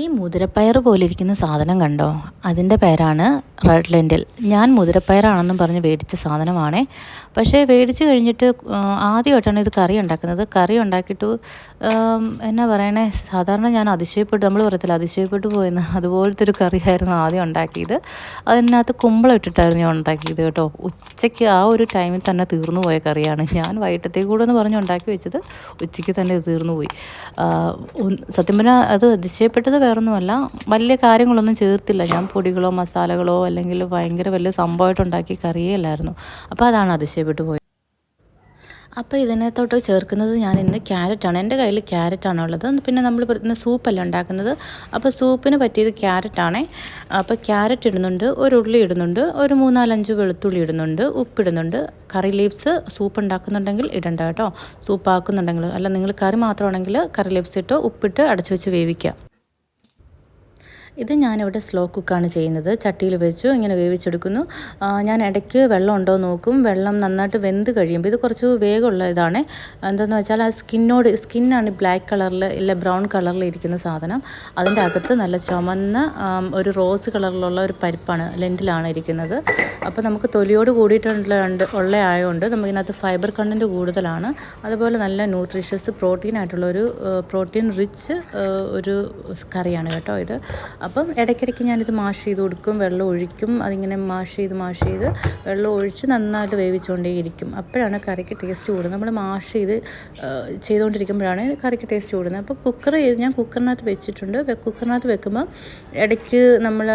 ഈ മുതിരപ്പയർ പോലെ ഇരിക്കുന്ന സാധനം കണ്ടോ? അതിൻ്റെ പേരാണ് റെഡ് ലെൻറ്റിൽ. ഞാൻ മുതിരപ്പയറാണെന്നും പറഞ്ഞ് മേടിച്ച സാധനമാണേ. പക്ഷേ മേടിച്ച് കഴിഞ്ഞിട്ട് ആദ്യമായിട്ടാണ് ഇത് കറി ഉണ്ടാക്കുന്നത്. കറി ഉണ്ടാക്കിയിട്ട് എന്നാ പറയണേ, സാധാരണ ഞാൻ നമ്മൾ പറയത്തില്ല അതിശയപ്പെട്ടു പോയെന്ന്, അതുപോലത്തെ ഒരു കറിയായിരുന്നു ആദ്യം ഉണ്ടാക്കിയത്. അതിനകത്ത് കുമ്പളം ഇട്ടിട്ടായിരുന്നു ഞാൻ ഉണ്ടാക്കിയത് കേട്ടോ. ഉച്ചയ്ക്ക് ആ ഒരു ടൈമിൽ തന്നെ തീർന്നു പോയ കറിയാണ്. ഞാൻ വൈകിട്ടത്തേക്ക് കൂടെ എന്ന് പറഞ്ഞ് ഉണ്ടാക്കി വെച്ചത് ഉച്ചയ്ക്ക് തന്നെ തീർന്നു പോയി. സത്യം പറഞ്ഞാൽ അത് അതിശയപ്പെട്ടത് വേറൊന്നുമല്ല, വലിയ കാര്യങ്ങളൊന്നും ചേർത്തില്ല ഞാൻ. പൊടികളോ മസാലകളോ അല്ലെങ്കിൽ ഭയങ്കര വലിയ സംഭവമായിട്ടുണ്ടാക്കിയ കറിയേ അല്ലായിരുന്നു. അപ്പോൾ അതാണ് അതിശയപ്പെട്ടു പോയത്. അപ്പോൾ ഇതിനകത്തോട്ട് ചേർക്കുന്നത് ഞാൻ ഇന്ന് ക്യാരറ്റാണ്. എൻ്റെ കയ്യിൽ ക്യാരറ്റാണ് ഉള്ളത്. പിന്നെ നമ്മൾ ഇന്ന് സൂപ്പല്ല ഉണ്ടാക്കുന്നത്, അപ്പോൾ സൂപ്പിന് പറ്റിയത് ക്യാരറ്റാണേ. അപ്പോൾ ക്യാരറ്റ് ഇടുന്നുണ്ട്, ഒരു ഉള്ളി ഇടുന്നുണ്ട്, ഒരു 3-4-5 വെളുത്തുള്ളി ഇടുന്നുണ്ട്, ഉപ്പിടുന്നുണ്ട്. കറി ലീവ്സ് സൂപ്പ് ഉണ്ടാക്കുന്നുണ്ടെങ്കിൽ ഇടണ്ട കേട്ടോ. സൂപ്പ് ആക്കുന്നുണ്ടെങ്കിൽ, അല്ല നിങ്ങൾ കറി മാത്രമാണെങ്കിൽ കറി ലീവ്സ് ഇട്ട് ഉപ്പിട്ട് അടച്ചു വെച്ച് വേവിക്കുക. ഇത് ഞാനിവിടെ സ്ലോ കുക്കാണ് ചെയ്യുന്നത്. ചട്ടിയിൽ വെച്ചു ഇങ്ങനെ വേവിച്ചെടുക്കുന്നു. ഞാൻ ഇടയ്ക്ക് വെള്ളം ഉണ്ടോ നോക്കും. വെള്ളം നന്നായിട്ട് വെന്ത് കഴിയുമ്പോൾ, ഇത് കുറച്ച് വേഗമുള്ള ഇതാണ്. എന്താണെന്ന് വെച്ചാൽ ആ സ്കിന്നാണ് ബ്ലാക്ക് കളറിൽ ഇല്ല ബ്രൗൺ കളറിൽ ഇരിക്കുന്ന സാധനം. അതിൻ്റെ അകത്ത് നല്ല ചുമന്ന ഒരു റോസ് കളറിലുള്ള ഒരു പരിപ്പാണ്, ലെൻറ്റിലാണ് ഇരിക്കുന്നത്. അപ്പോൾ നമുക്ക് തൊലിയോട് ഉള്ള ആയതുകൊണ്ട് നമുക്കിതിനകത്ത് ഫൈബർ കണ്ടൻറ്റ് കൂടുതലാണ്. അതുപോലെ നല്ല ന്യൂട്രീഷ്യസ് പ്രോട്ടീൻ റിച്ച് ഒരു കറിയാണ് കേട്ടോ ഇത്. അപ്പം ഇടയ്ക്കിടയ്ക്ക് ഞാനിത് മാഷ് ചെയ്ത് കൊടുക്കും, വെള്ളം ഒഴിക്കും. അതിങ്ങനെ മാഷ് ചെയ്ത് വെള്ളം ഒഴിച്ച് നന്നായിട്ട് വേവിച്ചുകൊണ്ടേയിരിക്കും. അപ്പോഴാണ് കറിക്ക് ടേസ്റ്റ് കൂടുന്നത്. നമ്മൾ മാഷ് ചെയ്തുകൊണ്ടിരിക്കുമ്പോഴാണ് കറിക്ക് ടേസ്റ്റ് കൂടുന്നത്. അപ്പോൾ ഞാൻ കുക്കറിനകത്ത് വെച്ചിട്ടുണ്ട്. കുക്കറിനകത്ത് വെക്കുമ്പോൾ ഇടയ്ക്ക് നമ്മൾ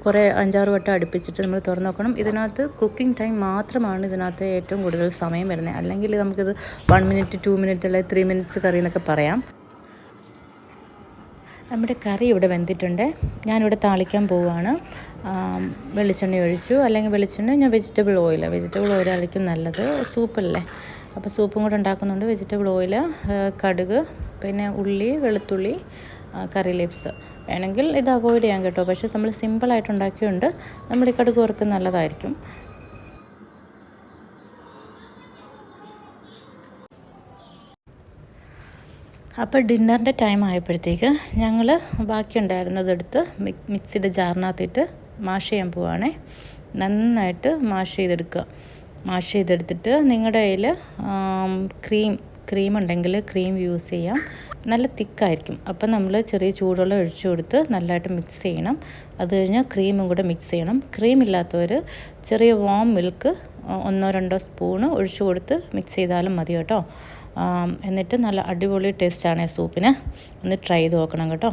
കുറേ 5-6 വട്ടം അടുപ്പിച്ചിട്ട് നമ്മൾ തുറന്ന് നോക്കണം. ഇതിനകത്ത് കുക്കിംഗ് ടൈം മാത്രമാണ് ഇതിനകത്ത് ഏറ്റവും കൂടുതൽ സമയം വരുന്നത്. അല്ലെങ്കിൽ നമുക്കിത് 1 മിനിറ്റ് 2 മിനിറ്റ് അല്ലെങ്കിൽ 3 മിനിറ്റ്സ് കറി എന്നൊക്കെ പറയാം. നമ്മുടെ കറി ഇവിടെ വെന്തിട്ടുണ്ട്. ഞാനിവിടെ താളിക്കാൻ പോവുകയാണ്. വെളിച്ചെണ്ണ ഒഴിച്ചു, അല്ലെങ്കിൽ ഞാൻ വെജിറ്റബിൾ ഓയിലായിരിക്കും നല്ലത്, സൂപ്പല്ലേ. അപ്പോൾ സൂപ്പും കൂടെ ഉണ്ടാക്കുന്നുണ്ട്. വെജിറ്റബിൾ ഓയിൽ, കടുക്, പിന്നെ ഉള്ളി, വെളുത്തുള്ളി, കറി ലീവ്സ്. വേണമെങ്കിൽ ഇത് അവോയ്ഡ് ചെയ്യാൻ കേട്ടോ. പക്ഷേ നമ്മൾ സിമ്പിളായിട്ട് ഉണ്ടാക്കിയുണ്ട്. നമ്മൾ ഈ കടുക് വറുക്ക് നല്ലതായിരിക്കും. അപ്പോൾ ഡിന്നറിൻ്റെ ടൈം ആയപ്പോഴത്തേക്ക് ഞങ്ങൾ ബാക്കിയുണ്ടായിരുന്നതെടുത്ത് മിക്സിയുടെ ജാറിനകത്തിട്ട് മാഷ് ചെയ്യാൻ പോവുകയാണേ. നന്നായിട്ട് മാഷ് ചെയ്തെടുത്തിട്ട് നിങ്ങളുടെ കയ്യിൽ ക്രീം ഉണ്ടെങ്കിൽ ക്രീം യൂസ് ചെയ്യാം. നല്ല തിക്കായിരിക്കും. അപ്പം നമ്മൾ ചെറിയ ചൂടുവെള്ളം ഒഴിച്ചു കൊടുത്ത് നല്ലതായിട്ട് മിക്സ് ചെയ്യണം. അത് കഴിഞ്ഞ് ക്രീമും കൂടെ മിക്സ് ചെയ്യണം. ക്രീം ഇല്ലാത്തവർ ചെറിയ വാം മിൽക്ക് 1-2 സ്പൂണ് ഒഴിച്ചു കൊടുത്ത് മിക്സ് ചെയ്താലും മതി കേട്ടോ. എന്നിട്ട് നല്ല അടിപൊളി ടേസ്റ്റാണ് സൂപ്പിന്. ഒന്ന് ട്രൈ ചെയ്ത് നോക്കണം കേട്ടോ.